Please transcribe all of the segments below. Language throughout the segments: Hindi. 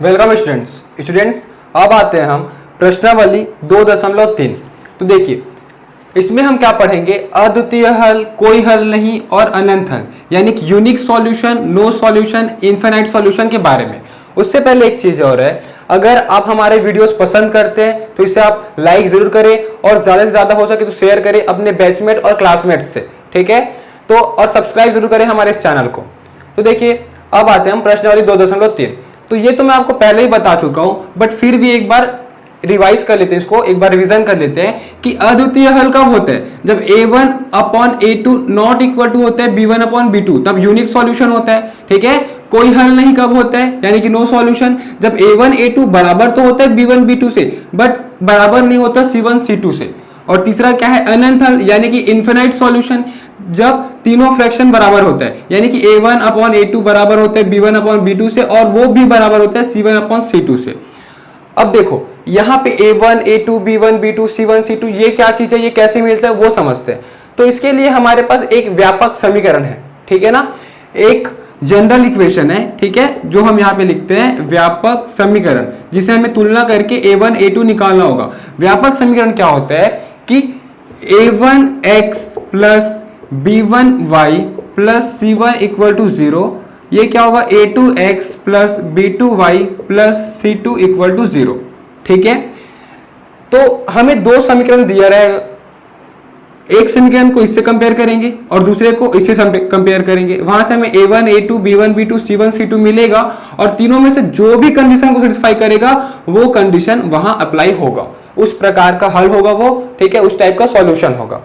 वेलकम स्टूडेंट्स अब आते हैं हम प्रश्नावली 2.3। तो देखिए इसमें हम क्या पढ़ेंगे, अद्वितीय हल, कोई हल नहीं और अनंत हल, यानी कि unique solution, no solution, infinite solution के बारे में। उससे पहले एक चीज और है, अगर आप हमारे वीडियोस पसंद करते हैं तो इसे आप लाइक जरूर करें और ज्यादा से ज्यादा हो सके तो शेयर करें अपने बैचमेट और क्लासमेट्स से, ठीक है। तो और सब्सक्राइब जरूर करें हमारे इस चैनल को। तो देखिए अब आते हैं हम प्रश्नावली 2.3। तो ये तो मैं आपको पहले ही बता चुका हूं, बट फिर भी एक बार रिवाइज कर लेते हैं, इसको एक बार रिवीजन कर लेते हैं कि अद्वितीय हल कब होता है, जब a1 upon a2 not equal to होता है b1 अपॉन b2, तब यूनिक सॉल्यूशन होता है, ठीक है। कोई हल नहीं कब होता है, यानी कि नो सॉल्यूशन, जब a1 a2 बराबर तो होता है b1 b2 से, बट बराबर नहीं होता c1 c2 से। और तीसरा क्या है, अनंत हल, यानी कि इनफिनाइट सॉल्यूशन, जब तीनों फ्रैक्शन बराबर होता है, यानी कि a1 अपॉन a2 बराबर होता है b1 अपॉन b2 से, और वो भी बराबर होता है c1 अपॉन c2 से। अब देखो यहाँ पे a1 a2 b1 b2 c1 c2 ये क्या चीज है, ये कैसे मिलता है वो समझते हैं। तो इसके लिए हमारे पास एक व्यापक समीकरण है, ठीक है ना, एक जनरल इक्वेशन है, ठीक है, जो हम यहाँ पे लिखते हैं व्यापक समीकरण, जिसे हमें तुलना करके a1 a2 निकालना होगा। व्यापक समीकरण क्या होता है कि a1x plus b1y plus c1 equal to 0, ये क्या होगा a2x plus b2y plus c2 equal to 0, ठीक है। तो हमें दो समीकरण दिया रहेगा, एक समीकरण को इससे कंपेयर करेंगे और दूसरे को इससे कंपेयर करेंगे, वहां से हमें a1 a2 b1 b2 c1 c2 मिलेगा, और तीनों में से जो भी कंडीशन को सेटिस्फाई करेगा वो कंडीशन वहां अप्लाई होगा, उस प्रकार का हल होगा वो, ठीक है, उस टाइप का सॉल्यूशन होगा।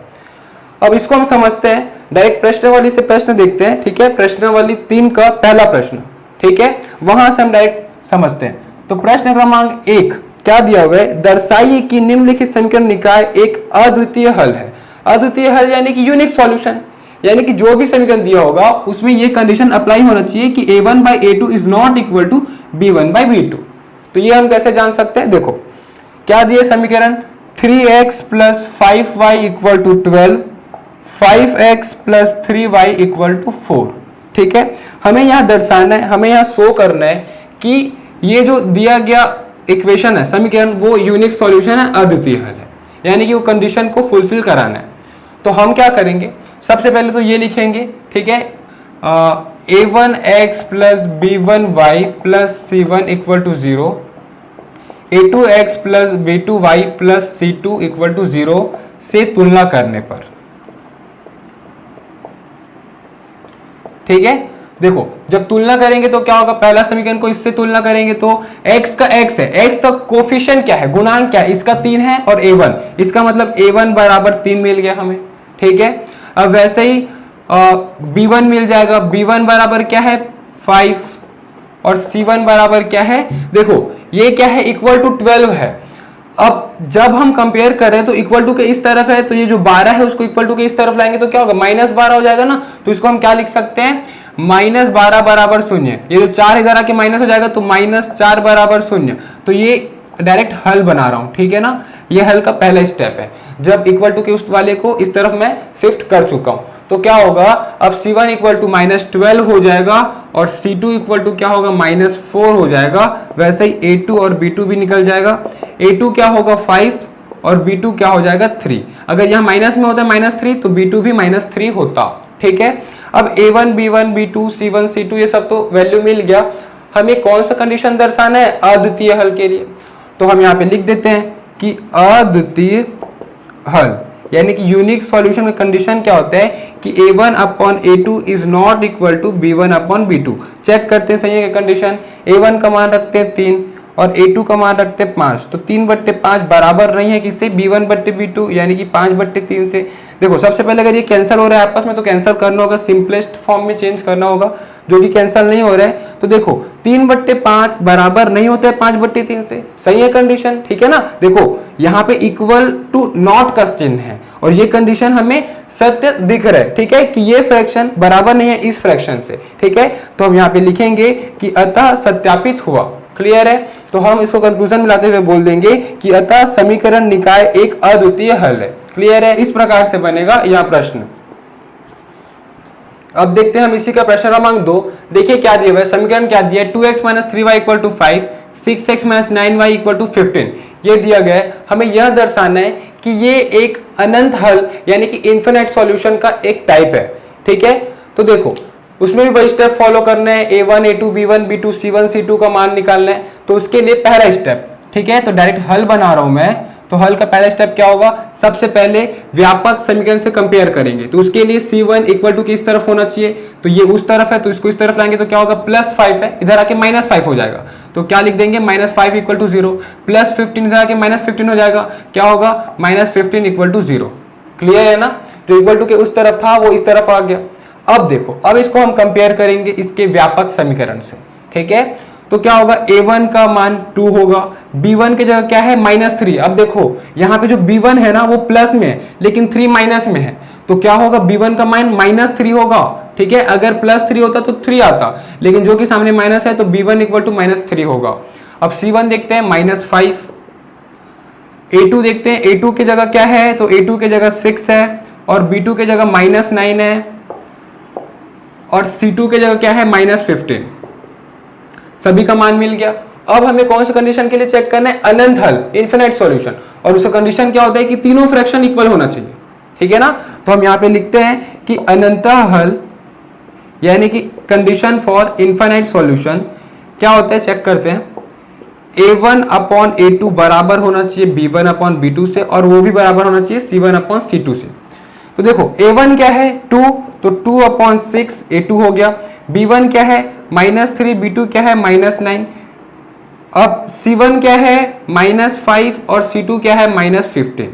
अब इसको हम समझते हैं, डायरेक्ट प्रश्नावली से प्रश्न देखते हैं, ठीक है, प्रश्नावली 3 का पहला प्रश्न, ठीक है, वहां से हम डायरेक्ट समझते हैं। तो प्रश्न क्रमांक 1 क्या दिया हुआ है, दर्शाइए कि निम्नलिखित समीकरण निकाय एक अद्वितीय हल है। अद्वितीय हल यानी कि यूनिक सॉल्यूशन, यानी कि जो भी समीकरण दिया होगा उसमें ये कंडीशन अप्लाई होना चाहिए कि a1 by a2 is not equal to b1 by b2। तो ये हम कैसे जान सकते हैं, देखो क्या दिए समीकरण, 3x plus 5y equal to 12, 5x plus 3y equal to 4, ठीक है। हमें यहां दर्शाना है, हमें यहां शो करना है कि ये जो दिया गया इक्वेशन है, समीकरण, वो यूनिक सॉल्यूशन है, अद्वितीय हल है, यानी कि वो कंडीशन को फुलफिल कराना है। तो हम क्या करेंगे, सबसे पहले तो ये लिखेंगे, ठीक है, a1x plus b1y plus c1 equal to 0, a2x plus b2y plus c2 equal to 0 से तुलना करने पर, ठीक है। देखो जब तुलना करेंगे तो क्या होगा, पहला समीकरण को इससे तुलना करेंगे तो x का x है, x का कोफिशिएंट क्या है, गुणांक क्या है, इसका 3 है, और a1, इसका मतलब a1 बराबर 3 मिल गया हमें, ठीक है। अब वैसे ही b1 मिल जाएगा, b1 बराबर क्या है 5, और c1 बराबर क्या है, देखो ये क्या है, इक्वल टू 12 है। अब जब हम कंपेयर कर रहे हैं तो इक्वल टू के इस तरफ है, तो ये जो 12 है उसको इक्वल टू के इस तरफ लाएंगे तो क्या होगा, -12 हो जाएगा ना। तो इसको हम क्या लिख सकते हैं, -12 बराबर 0, ये जो 4 इधर आके माइनस हो जाएगा तो -4 बराबर 0। तो ये डायरेक्ट हल बना रहा हूं, ठीक है ना, ये हल का पहला स्टेप है, जब इक्वल टू के उस वाले को इस तरफ मैं शिफ्ट कर चुका हूं। तो क्या होगा, अब c1 इक्वल टू -12 हो जाएगा, और c2 इक्वल टू क्या होगा, -4 हो जाएगा। वैसे ही a2 और b2 भी निकल जाएगा, a2 क्या होगा 5 और b2 क्या हो जाएगा 3। अगर यहाँ माइनस में होता है -3 तो b2 भी -3 होता, ठीक है। अब a1 b1 b2 c1 c2 ये सब तो वैल्यू मिल गया, हमें कौन सा कंडीशन दर्शाना है, अद्वितीय हल के लिए। तो हम यहाँ पे लिख देते हैं कि अद्वितीय हल, यानी कि यूनिक सॉल्यूशन में कंडीशन क्या होता है कि a1 upon a2 is not equal to b1 upon b2। Check करते हैं सही है कंडीशन, a1 का मान रखते हैं 3 और a2 का मान रखते हैं 5, तो 3/5 बराबर नहीं है किससे, b1/b2, यानी कि 5/3 से। देखो सबसे पहले अगर ये कैंसिल हो रहा है आपस में तो कैंसिल करना होगा, सिंपलेस्ट फॉर्म में चेंज करना होगा, जो कि कैंसिल नहीं हो रहा है। तो देखो 3/5 बराबर नहीं होता है 5/3 से, सही है कंडीशन, ठीक है ना। देखो यहाँ पे इक्वल टू नॉट का चिन्ह है, और ये कंडीशन हमें सत्य दिख रहा है, ठीक है, कि ये फ्रैक्शन बराबर नहीं है इस फ्रैक्शन से, ठीक है। तो हम यहाँ पे लिखेंगे कि अतः सत्यापित हुआ, क्लियर है। तो हम इसको कंक्लूजन मिलाते हुए बोल देंगे कि अतः समीकरण निकाय एक अद्वितीय हल है, क्लियर है। इस प्रकार से बनेगा यह प्रश्न। अब देखते हैं हम इसी का प्रश्न क्रमांक 2। देखिए क्या दिया हुआ है, समीकरण क्या दिया है, 2x - 3y = 5, 6x - 9y = 15। ये दिया गया है। हमें यह दर्शाना है कि ये एक अनंत हल यानी कि इन्फिनिट सॉल्यूशन का एक टाइप है। ठीक है, तो देखो उसमें भी वही स्टेप फॉलो करना है, a1 a2 b1 b2 c1 c2 का मान निकालना है। तो उसके लिए पहला स्टेप, ठीक है, तो डायरेक्ट हल बना रहा हूं मैं। तो हल का पहला स्टेप क्या होगा, सबसे पहले व्यापक समीकरण से कंपेयर करेंगे। तो उसके लिए c1 = किस तरफ होना चाहिए, तो ये उस तरफ है, तो इसको इस तरफ लाएंगे तो क्या होगा, +5 है, इधर आके -5 हो जाएगा। तो क्या लिख देंगे, -5 = 0, +15 इधर आके -15 हो जाएगा, क्या होगा, -15 = 0। क्लियर है ना, जो इक्वल टू के उस तरफ था वो इस तरफ आ गया। अब देखो, अब इसको हम कंपेयर करेंगे इसके व्यापक समीकरण से। ठीक है, तो क्या होगा, a1 का मान 2 होगा, b1 की जगह क्या है, -3। अब देखो यहाँ पे जो b1 है ना वो प्लस में है लेकिन 3 माइनस में है, तो क्या होगा, b1 का मान -3 होगा। ठीक है, अगर +3 होता तो 3 आता, लेकिन जो कि सामने माइनस है तो b1 = -3 होगा। अब c1 देखते हैं, -5। a2 देखते हैं, a2 की जगह क्या है, तो a2 की जगह 6 है, और b2 की जगह -9 है, और c2 की जगह क्या है, -15। सभी का मान मिल गया। अब हमें कौन सी कंडीशन के लिए चेक करना है, अनंत हल, इन्फिनिट सॉल्यूशन, और उसका कंडीशन क्या होता है कि तीनों फ्रैक्शन इक्वल होना चाहिए। ठीक है ना, तो हम यहां पे लिखते हैं कि अनंत हल यानी कि कंडीशन फॉर इन्फिनिट सॉल्यूशन क्या होता है, चेक करते हैं। a1/a2 बराबर होना चाहिए b1/b2 से, और वो भी बराबर होना चाहिए c1/c2 से। तो देखो a1 क्या है, 2, तो 2/6 a2 हो गया। b1 क्या है, -3, b2 क्या है, -9। अब c1 क्या है, -5, और c2 क्या है, -15।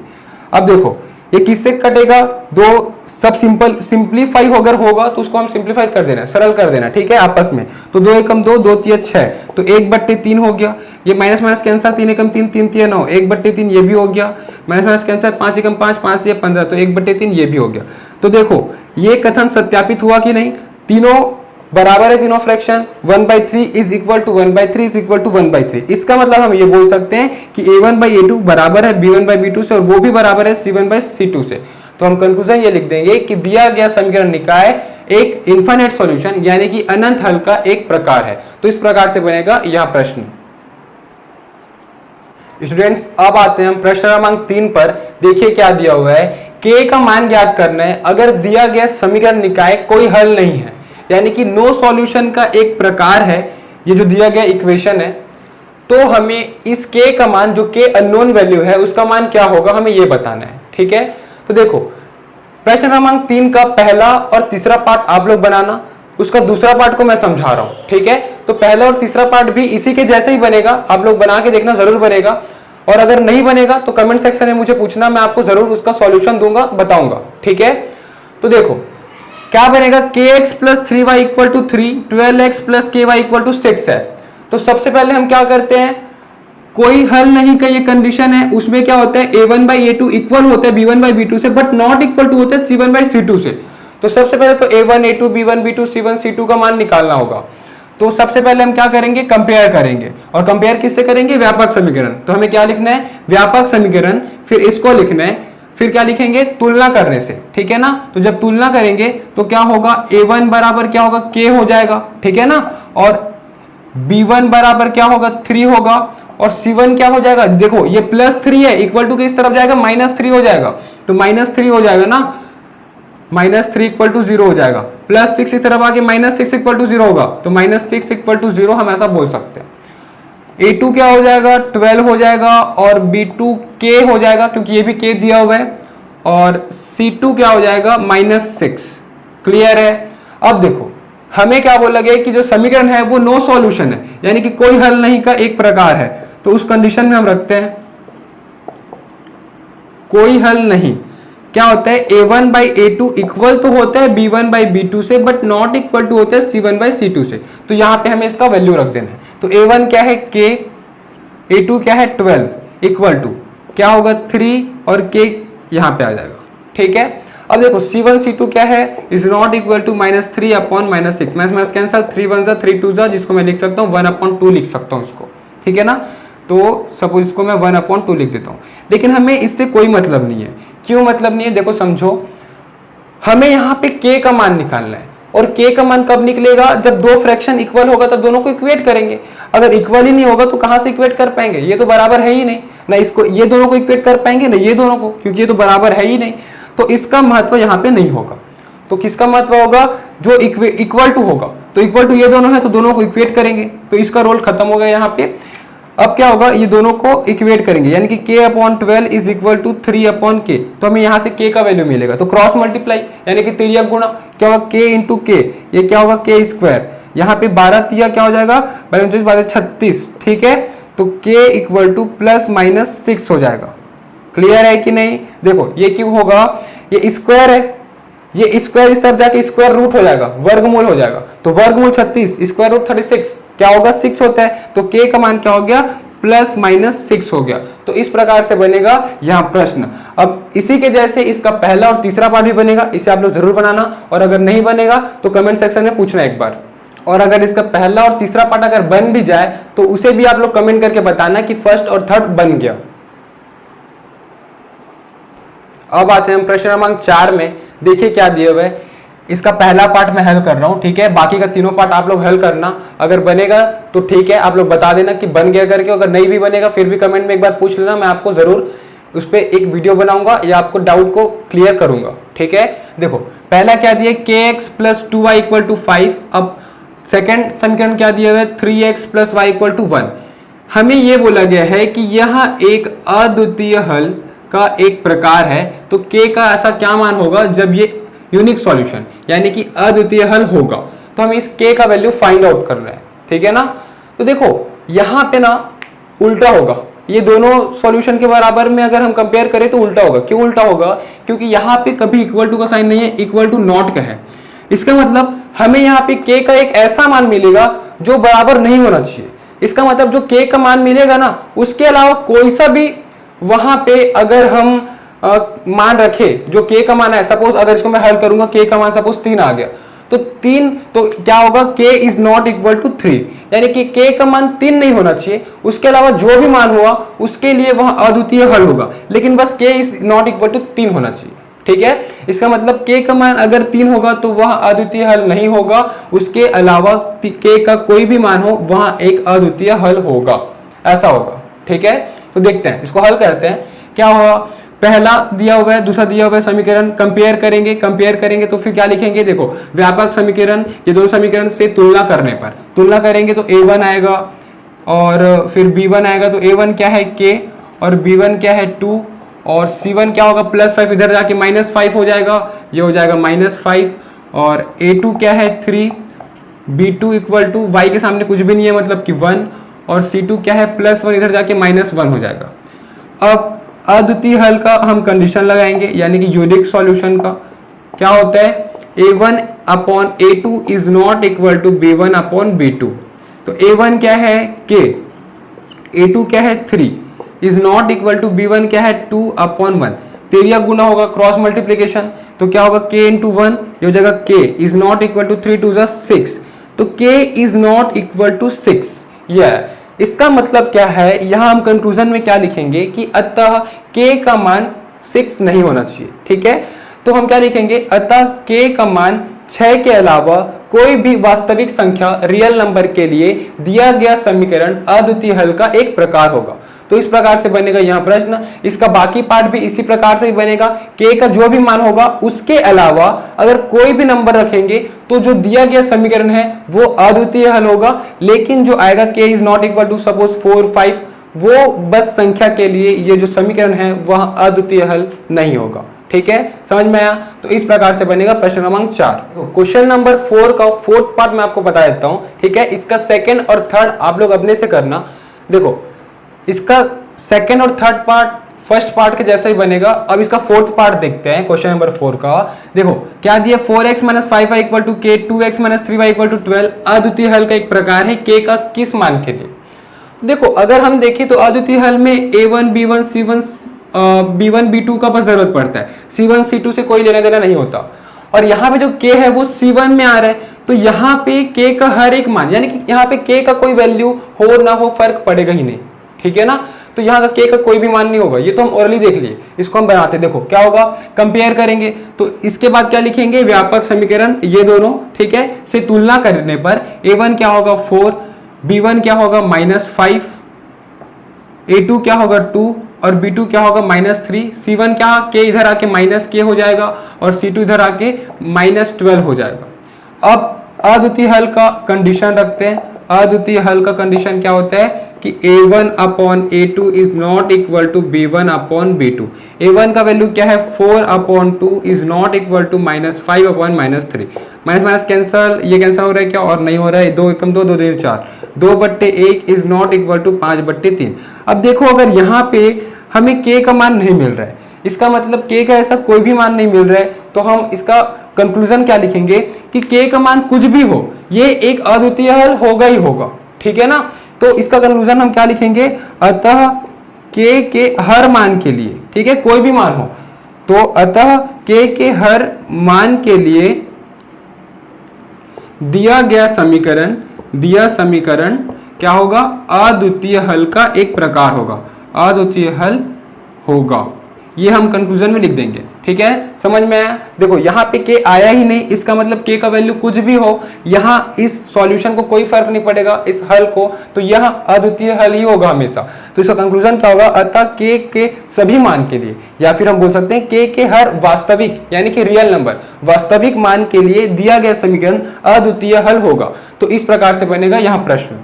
अब देखो ये किससे कटेगा, दो सब सिंप्लीफाई अगर होगा तो उसको हम सिंप्लीफाई कर देना, सरल कर देना। ठीक है, आपस में तो 2 एकम 2, 2 तिया 6, तो 1/3 हो गया। ये माइनस माइनस कैंसर, 3 एकम 3, 3 तिया 9, 1/3 ये भी हो गया। माइनस माइनस कैंसर, 5 एकम 5, 5 तिया 15, तो 1/3 ये भी हो गया। तो देखो ये कथन सत्यापित हुआ कि नहीं, तीनों बराबर है, तीनों फ्रैक्शन 1/3 = 1/3 = 1/3। इसका मतलब हम ये बोल सकते हैं कि a1/a2 बराबर है b1/b2 से, और वो भी बराबर है c1/c2 से। तो हम कंक्लूजन ये लिख देंगे कि दिया गया समीकरण निकाय एक इनफाइनाइट सॉल्यूशन यानी कि अनंत हल का एक प्रकार है। तो इस प्रकार से बनेगा यह प्रश्न। स्टूडेंट्स अब आते हैं हम प्रश्न क्रमांक 3 पर। देखिए क्या दिया हुआ है, k का मान ज्ञात करना है अगर दिया गया समीकरण निकाय कोई हल नहीं है, यानी कि नो सॉल्यूशन का एक प्रकार है ये जो दिया गया इक्वेशन है। तो हमें इस k का मान, जो k अननोन वैल्यू है, उसका मान क्या होगा हमें ये बताना है। ठीक है, तो देखो प्रश्न क्रमांक 3 का पहला और तीसरा पार्ट आप लोग बनाना, उसका दूसरा पार्ट को मैं समझा रहा हूं। ठीक है, तो पहला और तीसरा पार्ट भी इसी के जैसे ही बनेगा, आप लोग बना के देखना, जरूर बनेगा। और अगर नहीं बनेगा तो कमेंट सेक्शन में मुझे पूछना, मैं आपको जरूर उसका सॉल्यूशन दूंगा, बताऊंगा। ठीक है, तो देखो क्या बनेगा, kx + 3y = 3, 12x + ky = 6 है। तो सबसे पहले हम क्या करते हैं, कोई हल नहीं का ये कंडीशन है, उसमें क्या होता है a1/a2 इक्वल होता है b1/b2 से, बट नॉट इक्वल टू होता है c1/c2 से। तो सबसे पहले तो a1 a2 b1 b2 c1 c2 का मान निकालना होगा। तो सबसे पहले हम क्या करेंगे, कंपेयर करेंगे, और कंपेयर किससे करेंगे, व्यापक समीकरण। तो हमें क्या लिखना है, व्यापक समीकरण, फिर इसको लिखना है, फिर क्या लिखेंगे, तुलना करने से। ठीक है ना, तो जब तुलना करेंगे तो क्या होगा, a1 बराबर क्या होगा, k हो जाएगा। ठीक है ना, और b1 बराबर क्या होगा, 3 होगा, और c1 क्या हो जाएगा, देखो ये +3 है, इक्वल टू किस तरफ जाएगा, -3 हो जाएगा। तो -3 हो जाएगा ना, -3 = 0 हो जाएगा। +6 इस तरफ आके -6 = 0 होगा, तो -6 = 0 हम ऐसा बोल सकते हैं। a2 क्या हो जाएगा, 12 हो जाएगा, और b2 k हो जाएगा क्योंकि ये भी k दिया हुआ है, और c2 क्या हो जाएगा, -6। क्लियर है। अब देखो हमें क्या बोला गया कि जो समीकरण है वो नो सॉल्यूशन है, यानी कि कोई हल नहीं का एक प्रकार है। तो उस कंडीशन में हम रखते हैं कोई हल नहीं, क्या होता है a1/a2 इक्वल तो होता है b1/b2 से, बट नॉट इक्वल टू होता है c1/c2 से। तो यहां पे हमें इसका वैल्यू रख देना है। तो a1 क्या है k, a2 क्या है 12, इक्वल टू क्या होगा 3, और k यहां पे आ जाएगा। ठीक है, अब देखो c1 c2 क्या है, is not equal to -3/-6, minus cancel, 3 1 जा 3 2 जा, जिसको मैं लिख सकता हूँ 1/2 लिख सकता हूँ इसको। ठीक है ना, तो सपोज इसको मैं 1/2 लिख देता हूँ। लेकिन हमें इससे कोई मतलब नहीं है। क्यों मतलब नहीं है, देखो समझो, हमें यहाँ पे k का मान निकालना है। और k का मान कब निकलेगा, जब दो फ्रैक्शन इक्वल होगा तब दोनों को इक्वेट करेंगे। अगर इक्वल ही नहीं होगा तो कहां से इक्वेट कर पाएंगे, ये तो बराबर है ही नहीं ना, इसको ये दोनों को इक्वेट कर पाएंगे ना ये दोनों को, क्योंकि ये तो बराबर है ही नहीं। तो इसका महत्व यहाँ पे नहीं होगा। तो किसका महत्व होगा, जो इक्वल टू होगा। तो इक्वल टू ये दोनों है तो दोनों को इक्वेट करेंगे, तो इसका रोल खत्म हो गया यहाँ पे। अब क्या होगा, ये दोनों को इक्वेट करेंगे, यानी कि k/12 is equal to 3/k। तो हमें यहाँ से k का वैल्यू मिलेगा, तो क्रॉस मल्टीप्लाई यानी कि तिर्यक गुणा, क्या होगा k इंटू k, ये क्या होगा k स्क्वायर। यहाँ पे 12 तिया क्या हो जाएगा, 36, ठीक है। तो k equal two plus minus 6 हो जाएगा। क्लियर है कि नहीं। देखो ये क्यों होगा, ये स्क्वायर है, ये स्क्वायर इस तरफ जाके स्क्वायर रूट हो जाएगा, वर्गमूल हो जाएगा। तो वर्गमूल 36 स्क्वायर रूट 36 क्या होगा, 6 होता है। तो k का मान क्या हो गया, प्लस माइनस 6 हो गया। तो इस प्रकार से बनेगा यहाँ प्रश्न। अब इसी के जैसे इसका पहला और तीसरा पार्ट भी बनेगा, इसे आप लोग जरूर बनाना, और अगर नहीं बनेगा तो कमेंट सेक्शन में पूछना एक बार। और अगर इसका पहला और तीसरा पार्ट अगर बन भी जाए तो उसे भी आप लोग कमेंट करके बताना कि फर्स्ट और थर्ड बन गया। अब आते हैं हम प्रश्न क्रमांक 4 में। देखिए क्या दिया हुआ है, इसका पहला पार्ट मैं हल कर रहा हूं, ठीक है। बाकी का तीनों पार्ट आप लोग हल करना, अगर बनेगा तो ठीक है, आप लोग बता देना कि बन गया करके। अगर नहीं भी बनेगा फिर भी कमेंट में एक बार पूछ लेना, मैं आपको जरूर उस पर एक वीडियो बनाऊंगा या आपको डाउट को क्लियर करूंगा, ठीक है। देखो पहला क्या दिया, kx plus 2y equal to 5। अब सेकेंड समीकरण क्या दिया हुआ है, 3x plus Y equal to 1। हमें यह बोला गया है कि यह एक अद्वितीय हल का एक प्रकार है, तो k का ऐसा क्या मान होगा जब ये यूनिक सॉल्यूशन यानी कि अद्वितीय हल होगा। तो हम इस k का वैल्यू फाइंड आउट कर रहे हैं, ठीक है ना। तो देखो यहाँ पे ना उल्टा होगा, ये दोनों सॉल्यूशन के बराबर में अगर हम कंपेयर करें तो उल्टा होगा। क्यों उल्टा होगा, क्योंकि यहाँ पे कभी इक्वल टू का साइन नहीं है, इक्वल टू नॉट का है। इसका मतलब हमें यहाँ पे k का एक ऐसा मान मिलेगा जो बराबर नहीं होना चाहिए। इसका मतलब जो k का मान मिलेगा ना, उसके अलावा कोई सा भी वहां पे अगर हम मान रखे जो k का मान है, सपोज अगर इसको मैं हल करूंगा, k का मान सपोज 3 आ गया, तो 3 तो क्या होगा, k is not equal to 3, यानी कि k का मान 3 नहीं होना चाहिए। उसके अलावा जो भी मान हुआ उसके लिए वह अद्वितीय हल होगा, लेकिन बस k is not equal to 3 होना चाहिए, ठीक है। इसका मतलब k का मान अगर 3 होगा तो वह अद्वितीय हल नहीं होगा, उसके अलावा k का कोई भी मान हो वहां एक अद्वितीय हल होगा, ऐसा होगा, ठीक है। तो देखते हैं, इसको हल करते हैं। क्या होगा, पहला दिया हुआ है, दूसरा दिया हुआ है समीकरण, कंपेयर करेंगे तो फिर क्या लिखेंगे, देखो व्यापक समीकरण, ये दोनों समीकरण से तुलना करने पर तुलना करेंगे तो a1 आएगा और फिर b1 आएगा। तो a1 क्या है k और b1 क्या है 2 और c1 क्या होगा +5, इधर जाके -5 हो जाएगा, ये हो जाएगा -5। और a2 क्या है 3, b2 इक्वल टू y के सामने कुछ भी नहीं है मतलब कि 1, और c2 क्या है +1, इधर जाके -1 हो जाएगा। अब अद्वितीय हल का हम कंडीशन लगाएंगे, यानी कि यूनिक सॉल्यूशन का क्या होता है, a1 upon a2 is not equal to b1 upon b2। तो a1 क्या है k, a2 क्या है 3 is not equal to b1 क्या है 2 अपॉन 1। तिर्यक गुना होगा, क्रॉस मल्टीप्लीकेशन, तो क्या होगा k इंटू 1, ये हो जाएगा k is not equal to 3 2 6। तो k is not equal to 6। यह इसका मतलब क्या है, यहां हम कंक्लूजन में क्या लिखेंगे कि अतः k का मान 6 नहीं होना चाहिए, ठीक है। तो हम क्या लिखेंगे, अतः k का मान 6 के अलावा कोई भी वास्तविक संख्या रियल नंबर के लिए दिया गया समीकरण अद्वितीय हल का एक प्रकार होगा। तो इस प्रकार से बनेगा यहाँ प्रश्न। इसका बाकी पार्ट भी इसी प्रकार से ही बनेगा, k का जो भी मान होगा उसके अलावा अगर कोई भी नंबर रखेंगे तो जो दिया गया समीकरण है वो अद्वितीय हल होगा, लेकिन जो आएगा k is not equal to suppose 4 5, वो बस संख्या के लिए ये जो समीकरण है वह अद्वितीय हल नहीं होगा, ठीक है। समझ में आया। तो इस प्रकार से बनेगा प्रश्न क्रमांक 4। क्वेश्चन नंबर 4 का फोर्थ पार्ट मैं आपको बता देता हूं, ठीक है। इसका सेकंड और थर्ड आप लोग अपने से करना। देखो इसका सेकंड और थर्ड पार्ट फर्स्ट पार्ट के जैसा ही बनेगा। अब इसका फोर्थ पार्ट देखते हैं क्वेश्चन नंबर 4 का। देखो क्या दिया, 4x - 5y equal to k, 2x - 3y equal to 12 अद्वितीय हल का एक प्रकार है k का किस मान के लिए। देखो अगर हम देखें तो अद्वितीय हल में a1 b1 c1 b1 b2 का बस जरूरत पड़ता है, c1 c2 से कोई लेना देना नहीं होता। और यहाँ पे जो k है वो c1 में आ रहा है, तो यहाँ पे k का हर एक मान, यानी कि यहाँ पे k का कोई वैल्यू हो ना हो फर्क पड़ेगा ही नहीं, ठीक है ना। तो यहाँ का के का कोई भी मान नहीं होगा, ये तो हम ओरली देख लिए। इसको हम बनाते, देखो क्या होगा, कंपेयर करेंगे तो इसके बाद क्या लिखेंगे, व्यापक समीकरण ये दोनों, ठीक है, से तुलना करने पर a1 क्या होगा 4, b1 क्या होगा -5, a2 क्या होगा 2 और b2 क्या होगा -3, c1 क्या k इधर आके -k हो जाएगा और c2 इधर आके -12 हो जाएगा। अब अद्वितीय हल का कंडीशन रखते हैं। अद्वितीय हल का कंडीशन क्या होता है कि a1 upon a2 is not equal to b1 upon b2। a1 का वैल्यू क्या है 4 upon 2 is not equal to -5 upon -3। Minus cancel, ये कैंसिल हो रहा है क्या, और नहीं हो रहा है, 2 एकम 2, 2 2 4, 2/1 इज नॉट इक्वल टू 5/3। अब देखो अगर यहाँ पे हमें k का मान नहीं मिल रहा है, इसका मतलब k का ऐसा कोई भी मान नहीं मिल रहा है, तो हम इसका कंक्लूजन क्या लिखेंगे कि k का मान कुछ भी हो, ये एक अद्वितीय हल होगा ही होगा, ठीक है ना। तो इसका कंक्लूजन हम क्या लिखेंगे, अतः k के हर मान के लिए, ठीक है, कोई भी मान हो, तो अतः k के हर मान के लिए दिया गया समीकरण क्या होगा, अद्वितीय हल का एक प्रकार होगा, अद्वितीय हल होगा। ये हम कंक्लूजन में लिख देंगे, ठीक है, समझ में आया। देखो यहाँ पे k आया ही नहीं, इसका मतलब k का वैल्यू कुछ भी हो, यहाँ इस सॉल्यूशन को कोई फर्क नहीं पड़ेगा इस हल को, तो यह अद्वितीय हल ही होगा हमेशा। तो इसका कंक्लूजन क्या होगा, अतः k के सभी मान के लिए, या फिर हम बोल सकते हैं k के हर वास्तविक यानी कि रियल नंबर वास्तविक मान के लिए दिया गया समीकरण अद्वितीय हल होगा। तो इस प्रकार से बनेगा यहाँ प्रश्न।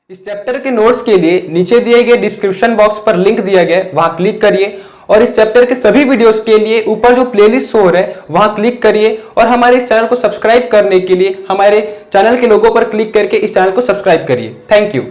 इस चैप्टर के नोट्स के लिए नीचे दिए गए डिस्क्रिप्शन बॉक्स पर लिंक दिया गया है, वहां क्लिक करिए और इस चैप्टर के सभी वीडियोस के लिए ऊपर जो प्लेलिस्ट शो हो रहा है वहां क्लिक करिए और हमारे इस चैनल को सब्सक्राइब करने के लिए हमारे चैनल के लोगो पर क्लिक करके इस चैनल को सब्सक्राइब करिए। Thank you.